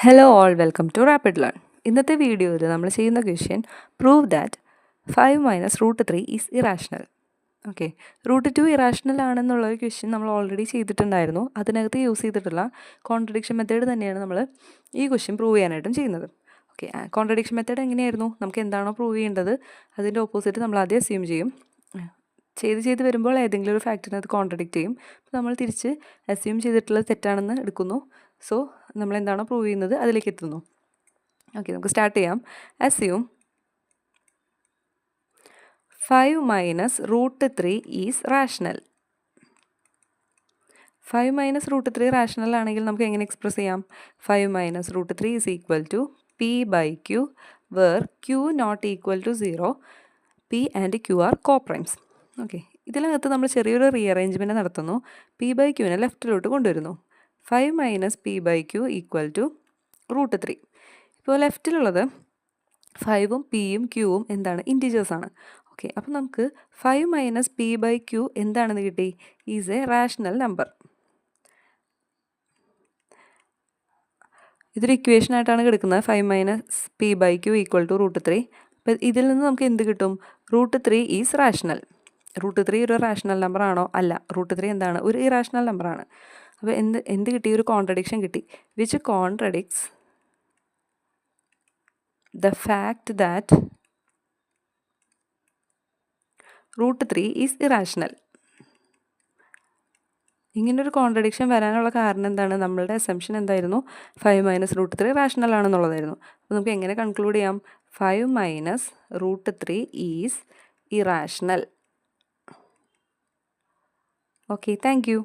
Hello all, welcome to rapid learn. ഇന്നത്തെ വീഡിയോയിൽ നമ്മൾ ചെയ്യുന്ന question prove that 5 minus √3 is irrational. Okay, √2 irrational ആണെന്നുള്ളൊരു ക്വസ്റ്റ്യൻ നമ്മൾ ഓൾറെഡി ചെയ്തിട്ടുണ്ടായിരുന്നു. അതിനകത്ത് യൂസ് ചെയ്തിട്ടുള്ള കോൺട്രഡിക്ഷൻ മെത്തേഡ് തന്നെയാണ് നമ്മൾ ഈ ക്വസ്റ്റ്യൻ പ്രൂവ് ചെയ്യാനായിട്ടും ചെയ്യുന്നത്. ഓക്കെ, കോൺട്രഡിക്ഷൻ മെത്തേഡ് എങ്ങനെയായിരുന്നു? നമുക്ക് എന്താണോ പ്രൂവ് ചെയ്യേണ്ടത് അതിൻ്റെ ഓപ്പോസിറ്റ് നമ്മൾ ആദ്യം അസ്യൂം ചെയ്യും. ചെയ്ത് വരുമ്പോൾ ഏതെങ്കിലും ഒരു ഫാക്റ്റിനകത്ത് കോൺട്രഡിക്റ്റ് ചെയ്യും. അപ്പോൾ നമ്മൾ തിരിച്ച് അസ്യൂം ചെയ്തിട്ടുള്ളത് തെറ്റാണെന്ന് എടുക്കുന്നു. സോ നമ്മൾ എന്താണോ പ്രൂവ് ചെയ്യുന്നത് അതിലേക്ക് എത്തുന്നു. ഓക്കെ, നമുക്ക് സ്റ്റാർട്ട് ചെയ്യാം. Assume 5 minus √3 is rational. 5 minus √3 rational ആണെങ്കിൽ നമുക്ക് എങ്ങനെ എക്സ്പ്രസ് ചെയ്യാം? 5 minus √3 is equal to P/Q, where Q not equal to 0. P and Q are coprimes. Okay, ഇതിനകത്ത് നമ്മൾ ചെറിയൊരു റീഅറേഞ്ച്മെൻറ്റ് നടത്തുന്നു. P/Qനെ ലെഫ്റ്റിലോട്ട് കൊണ്ടുവരുന്നു. 5 മൈനസ് P/Q ഈക്വൽ ടു √3. ഇപ്പോൾ ലെഫ്റ്റിലുള്ളത് 5ഉം Pയും Qവും എന്താണ്? ഇൻറ്റിജേഴ്സാണ്. ഓക്കെ, അപ്പം നമുക്ക് 5 മൈനസ് P/Q എന്താണെന്ന് കിട്ടി? Is A rational number. ഇതൊരു ഇക്വേഷനായിട്ടാണ് കിടക്കുന്നത്. 5 മൈനസ് P/Q ഈക്വൽ ടു √3. അപ്പോൾ ഇതിൽ നിന്ന് നമുക്ക് എന്ത് കിട്ടും? √3 ഈസ് റാഷണൽ. √3 ഒരു റാഷണൽ നമ്പർ ആണോ? അല്ല. √3 എന്താണ്? ഒരു ഇറാഷണൽ നമ്പറാണ്. അപ്പോൾ എന്ത് കിട്ടി? ഒരു കോൺട്രഡിക്ഷൻ കിട്ടി. Which contradicts the fact that √3 is irrational. ഇങ്ങനൊരു കോൺട്രഡിക്ഷൻ വരാനുള്ള കാരണം എന്താണ്? നമ്മളുടെ അസംഷൻ എന്തായിരുന്നു? 5 മൈനസ് √3 റാഷണൽ ആണെന്നുള്ളതായിരുന്നു. അപ്പോൾ നമുക്ക് എങ്ങനെ കൺക്ലൂഡ് ചെയ്യാം? 5 minus √3 is irrational. Okay, thank you.